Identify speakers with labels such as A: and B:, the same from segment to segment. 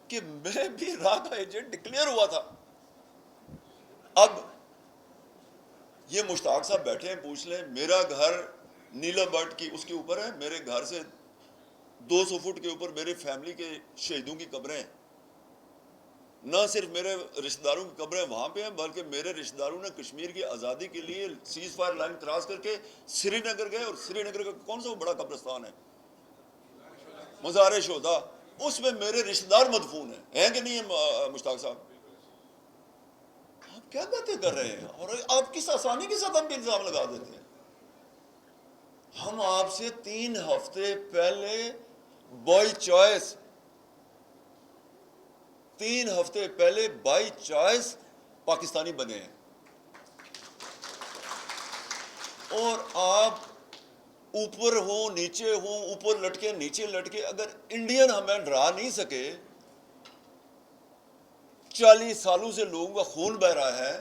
A: کہ میں بھی راہ کا ایجنٹ ڈکلیئر ہوا تھا. اب یہ مشتاق صاحب بیٹھے ہیں, پوچھ لیں, میرا گھر نیلم بٹ کی اس کے اوپر ہے, میرے گھر سے 200 فٹ کے اوپر میری فیملی کے شہیدوں کی قبریں ہیں. نہ صرف میرے رشتہ داروں کی قبریں وہاں پہ ہیں, بلکہ میرے رشتہ داروں نے کشمیر کی آزادی کے لیے سیز فائر لائن کراس کر کے سری نگر گئے, اور سری نگر کا کون سا بڑا قبرستان ہے, مزار شہداء, اس میں میرے رشتہ دار مدفون ہیں کہ نہیں ہے مشتاق صاحب؟ آپ کیا باتیں کر رہے ہیں, اور آپ کس آسانی کے ساتھ ہم پہ الزام لگا دیتے ہیں. ہم آپ سے 3 ہفتے پہلے بائی چوائس 3 ہفتے پہلے بائی چوائس پاکستانی بنے ہیں, اور آپ اوپر ہوں نیچے ہوں, اوپر لٹکے نیچے لٹکے, اگر انڈین ہمیں ڈرا نہیں سکے, 40 سالوں سے لوگوں کا خون بہ رہا ہے,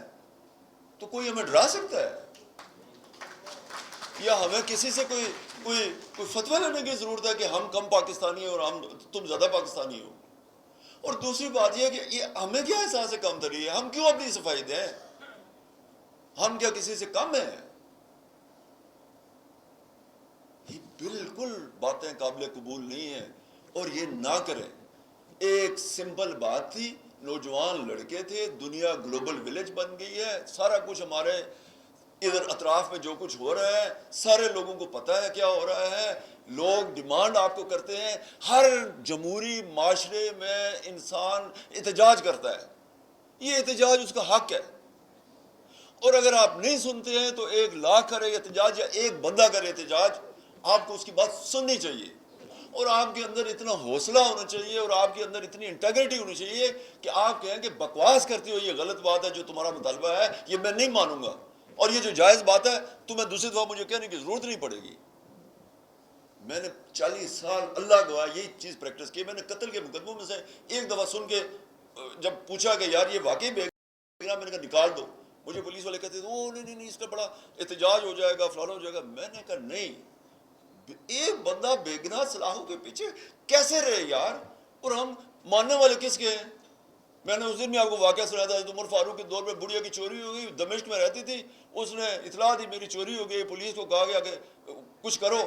A: تو کوئی ہمیں ڈرا سکتا ہے؟ یا ہمیں کسی سے کوئی فتویٰ لینے کی ضرورت ہے کہ ہم کم پاکستانی ہیں اور تم زیادہ پاکستانی ہو؟ اور دوسری بات یہ کہ یہ ہمیں کیا احساس ہے کم تری ہے, ہم کیوں اپنی صفائی دیں؟ ہم کیا کسی سے کم ہیں؟ یہ بالکل باتیں قابل قبول نہیں ہیں, اور یہ نہ کریں. ایک سمپل بات تھی, نوجوان لڑکے تھے, دنیا گلوبل ولیج بن گئی ہے, سارا کچھ ہمارے ادھر اطراف میں جو کچھ ہو رہا ہے سارے لوگوں کو پتہ ہے کیا ہو رہا ہے. لوگ ڈیمانڈ آپ کو کرتے ہیں, ہر جمہوری معاشرے میں انسان احتجاج کرتا ہے, یہ احتجاج اس کا حق ہے, اور اگر آپ نہیں سنتے ہیں تو 1 لاکھ کرے احتجاج یا 1 بندہ کرے احتجاج, آپ کو اس کی بات سننی چاہیے, اور آپ کے اندر اتنا حوصلہ ہونا چاہیے, اور آپ کے اندر اتنی انٹیگریٹی ہونی چاہیے کہ آپ کہیں کہ بکواس کرتے ہو, یہ غلط بات ہے جو تمہارا مطالبہ ہے, یہ میں نہیں مانوں گا, اور یہ جو جائز بات ہے تمہیں دوسری دفعہ مجھے کہنے کی ضرورت نہیں پڑے گی. میں نے 40 سال اللہ گواہ یہی چیز پریکٹس کی. میں نے قتل کے مقدموں میں سے ایک دفعہ سن کے جب پوچھا کہ یار یہ واقعی بے گناہ, میں نے کہا نکال دو. مجھے پولیس والے کہتے تھے او نہیں اس کا بڑا احتجاج ہو جائے گا, فلانا ہو جائے گا. میں نے کہا نہیں, ایک بندہ بے گناہ سلاخوں کے پیچھے کیسے رہے یار, اور ہم ماننے والے کس کے ہیں؟ میں نے اس دن بھی آپ کو واقعہ سنایا تھا, عمر فاروق کے دور میں بڑھیا کی چوری ہو گئی, دمشق میں رہتی تھی, اس نے اطلاع دی میری چوری ہو گئی, پولیس کو کہا گیا کہ کچھ کرو.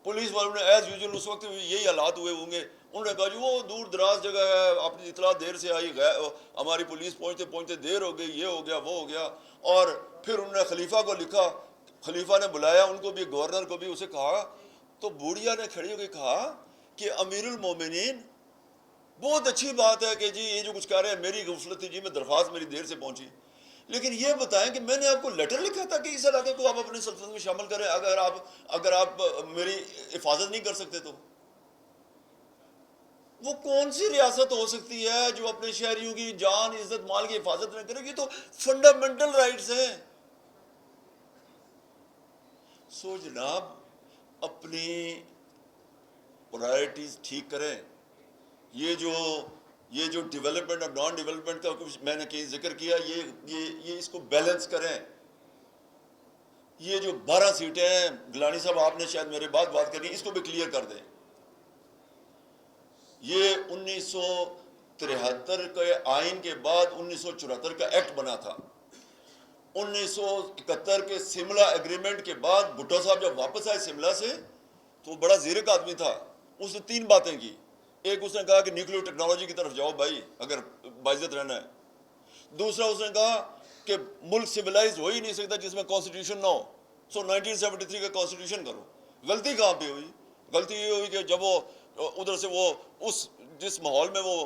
A: پولیس والوں نے ایز یوزول, اس وقت یہی حالات ہوئے ہوں گے, انہوں نے کہا جی وہ دور دراز جگہ ہے, اپنی اطلاع دیر سے آئی, ہماری پولیس پہنچتے پہنچتے دیر ہو گئی, یہ ہو گیا وہ ہو گیا. اور پھر انہوں نے خلیفہ کو لکھا, خلیفہ نے بلایا ان کو بھی, گورنر کو بھی, اسے کہا, تو بوڑھیا نے کھڑی ہو کے کہا کہ امیر المومنین بہت اچھی بات ہے کہ جی یہ جو کچھ کہہ رہے ہیں میری غفلت تھی جی, میں درخواست میری دیر سے پہنچی, لیکن یہ بتائیں کہ میں نے آپ کو لیٹر لکھا تھا کہ اس علاقے کو آپ اپنی سلطنت میں شامل کریں اگر آپ میری حفاظت نہیں کر سکتے تو. وہ کون سی ریاست ہو سکتی ہے جو اپنے شہریوں کی جان عزت مال کی حفاظت نہ کرے گی؟ تو فنڈامنٹل رائٹس ہیں. سو جناب اپنی پرائرٹیز ٹھیک کریں. یہ جو ڈیولپمنٹ اور نان ڈیولپمنٹ کا کچھ میں نے کہیں ذکر کیا, یہ اس کو بیلنس کریں. یہ جو 12 سیٹیں ہیں, گلانی صاحب آپ نے شاید میرے بات کرنی, اس کو بھی کلیئر کر دیں. یہ 1973 کے آئین کے بعد 1974 کا ایکٹ بنا تھا. 1971 کے سملہ ایگریمنٹ کے بعد بھٹو صاحب جب واپس آئے سملہ سے تو وہ بڑا زیرک آدمی تھا. اس نے 3 باتیں کی. ایک اس نے کہا کہ نیوکلیر ٹیکنالوجی کی طرف جاؤ بھائی اگر باعزت رہنا ہے. دوسرا اس نے کہا کہ ملک سویلائز ہو ہی نہیں سکتا جس میں کانسٹیٹیوشن نہ ہو, سو 1973 کا کانسٹیٹیوشن کرو. غلطی کہاں پہ ہوئی؟ غلطی یہ ہوئی کہ جب وہ ادھر سے وہ جس ماحول میں وہ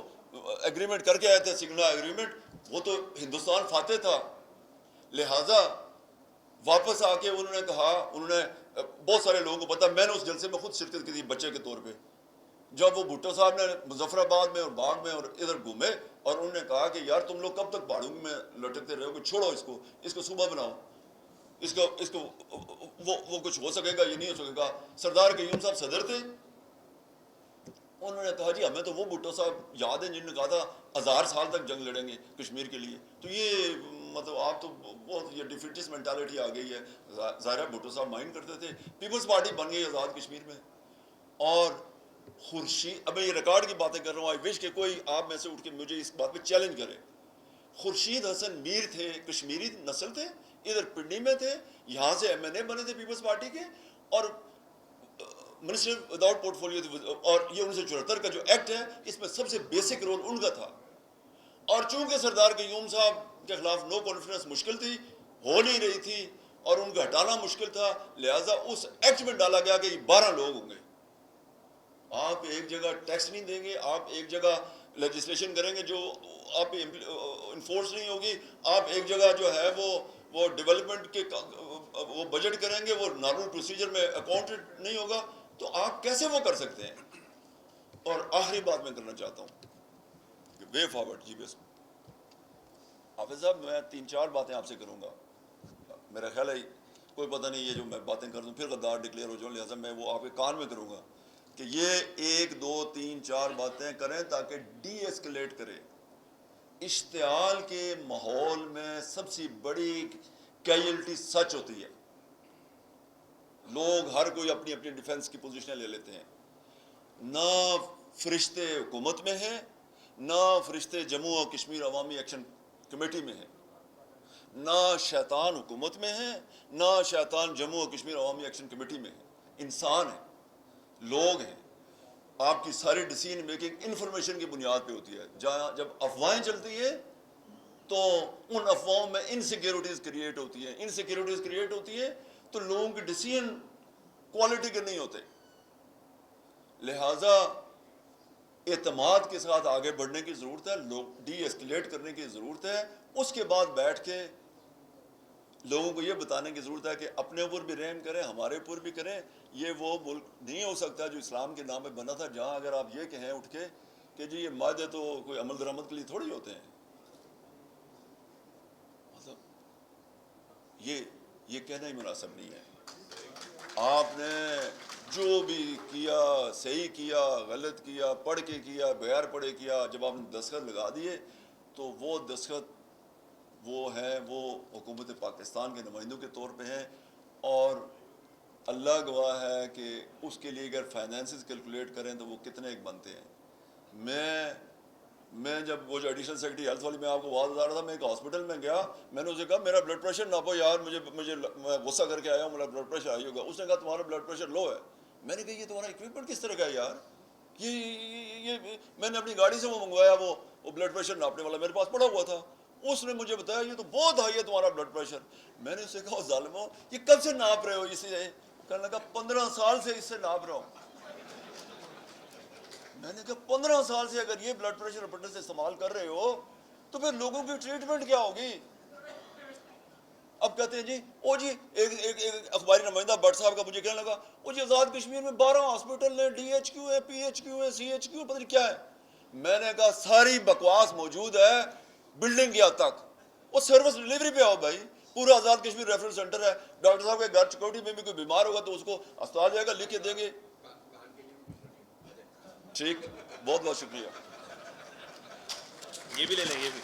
A: ایگریمنٹ کر کے آئے تھے, سگنل ایگریمنٹ, وہ تو ہندوستان فاتح تھا, لہٰذا واپس آ کے انہوں نے کہا, انہوں نے بہت سارے لوگوں کو پتا, میں نے اس جلسے میں خود شرکت کی تھی بچے کے طور پہ, جب وہ بھٹو صاحب نے مظفر آباد میں اور باغ میں اور ادھر گھومے, اور انہوں نے کہا کہ یار تم لوگ کب تک پہاڑوں میں لٹکتے رہو گے, چھوڑو اس کو صوبہ بناؤ, اس کو وہ کچھ ہو سکے گا یہ نہیں ہو سکے گا. سردار قیوم صاحب صدر تھے, انہوں نے کہا جی ہمیں تو وہ بھٹو صاحب یاد ہیں جنہوں نے کہا تھا 1000 سال تک جنگ لڑیں گے کشمیر کے لیے. تو یہ مطلب آپ تو بہت یہ ڈیفیٹسٹ مینٹالٹی آ گئی ہے. ظاہر ہے بھٹو صاحب مائنڈ کرتے تھے, پیپلز پارٹی بن گئی آزاد کشمیر میں, اور خورشید، اب میں یہ ریکارڈ کی باتیں کر رہا ہوں، آئی وش کہ کوئی آپ میں سے اٹھ کے مجھے اس بات پہ چیلنج کرے. خورشید حسن میر تھے، کشمیری نسل تھے، ادھر پنڈی میں تھے، یہاں سے ایم این اے بنے تھے پیپلز پارٹی کے، اور منسٹر وداؤٹ پورٹ فولیو تھے. اور یہ 1974 کا جو ایکٹ ہے اس میں سب سے بیسک رول ان کا تھا. اور چونکہ سردار قیوم صاحب کے خلاف نو کانفیڈنس مشکل تھی، ہو نہیں رہی تھی، اور ان کو ہٹانا مشکل تھا، لہٰذا اس ایکٹ میں ڈالا گیا کہ یہ 12 لوگ ہوں گے. آپ ایک جگہ ٹیکس نہیں دیں گے، آپ ایک جگہ لیجسلیشن کریں گے جو آپ انفورس نہیں ہوگی، آپ ایک جگہ جو ہے وہ ڈیولپمنٹ کے وہ بجٹ کریں گے، وہ نارمل پروسیجر میں اکاؤنٹڈ نہیں ہوگا، تو آپ کیسے وہ کر سکتے ہیں؟ اور آخری بات میں کرنا چاہتا ہوں کہ وے فارورڈ. جی بس حافظ صاحب، میں 3-4 باتیں آپ سے کروں گا. میرا خیال ہے کوئی پتہ نہیں یہ جو میں باتیں کر دوں پھر غدار ڈکلیئر ہو جاؤں، لہٰذا میں وہ آپ کے کان میں کروں گا کہ یہ 1 2 3 4 باتیں کریں تاکہ ڈی ایسکلیٹ کرے. اشتعال کے ماحول میں سب سے بڑی کیجولٹی سچ ہوتی ہے. لوگ ہر کوئی اپنی اپنی ڈیفنس کی پوزیشنیں لے لیتے ہیں. نہ فرشتے حکومت میں ہیں، نہ فرشتے جموں و کشمیر عوامی ایکشن کمیٹی میں ہیں، نہ شیطان حکومت میں ہے، نہ شیطان جموں و کشمیر عوامی ایکشن کمیٹی میں ہے. انسان ہیں، لوگ ہیں. آپ کی ساری ڈیسیژن میکنگ انفارمیشن کی بنیاد پہ ہوتی ہے. جب افواہیں چلتی ہیں تو ان افواہوں میں انسیکیورٹیز کریٹ ہوتی ہیں. انسیکیورٹیز کریٹ ہوتی ہے تو لوگوں کی ڈیسیژن کوالٹی کے نہیں ہوتے. لہٰذا اعتماد کے ساتھ آگے بڑھنے کی ضرورت ہے، لوگ ڈی ایسکلیٹ کرنے کی ضرورت ہے. اس کے بعد بیٹھ کے لوگوں کو یہ بتانے کی ضرورت ہے کہ اپنے اوپر بھی رحم کریں، ہمارے اوپر بھی کریں. یہ وہ ملک نہیں ہو سکتا جو اسلام کے نام پہ بنا تھا، جہاں اگر آپ یہ کہیں اٹھ کے کہ جی یہ معاہدے تو کوئی عمل درآمد کے لیے تھوڑی ہوتے ہیں. مطلب یہ کہنا ہی مناسب نہیں ہے. آپ نے جو بھی کیا، صحیح کیا، غلط کیا، پڑھ کے کیا، بغیر پڑھے کیا، جب آپ نے دستخط لگا دیے تو وہ دستخط وہ ہیں، وہ حکومت پاکستان کے نمائندوں کے طور پہ ہیں. اور اللہ گواہ ہے کہ اس کے لیے اگر فائنینسز کیلکولیٹ کریں تو وہ کتنے ایک بنتے ہیں. میں جب وہ جو ایڈیشنل سیکرٹری ہیلتھ والی میں آپ کو بات بتا رہا تھا، میں ایک ہاسپٹل میں گیا، میں نے اسے کہا میرا بلڈ پریشر ناپو یار، مجھے میں غصہ کر کے آیا ہوں، میرا بلڈ پریشر ہائی ہوگا. اس نے کہا تمہارا بلڈ پریشر لو ہے. میں نے کہا یہ تمہارا اکوپمنٹ کس طرح کا ہے یار؟ یہ میں نے اپنی گاڑی سے وہ منگوایا، وہ بلڈ پریشر ناپنے والا میرے پاس پڑا ہوا تھا. اس نے مجھے بتایا یہ تو بہت ہائی ہے تمہارا بلڈ پریشر. میں نے اسے کہا ظالمو یہ کب سے ناپ رہے ہو؟ اسے کہنے لگا 15 سال سے اس سے ناپ رہا ہوں. میں نے کہا 15 سال سے اگر یہ بلڈ پریشر اپنے سے استعمال کر رہے ہو تو پھر لوگوں کی ٹریٹمنٹ کیا ہوگی؟ اب کہتے ہیں جی ایک اخباری نمائندہ بٹ صاحب کا مجھے کہنے لگا جی آزاد کشمیر میں 12 ہاسپٹل ہیں، ڈی ایچ کیو ہے، پی ایچ کیو ہے، سی ایچ کیو پتہ نہیں کیا ہے. میں نے کہا ساری بکواس موجود ہے بلڈنگ کی حد تک. وہ سروس ڈلیوری پہ آؤ بھائی. پورا آزاد کشمیر ریفرل سینٹر ہے. ڈاکٹر صاحب کے گھر چکوٹی میں بھی کوئی بیمار ہوگا تو اس کو اسپتال جائے گا، لکھ کے دیں گے. ٹھیک، بہت بہت شکریہ.
B: یہ بھی لے لیں، یہ بھی.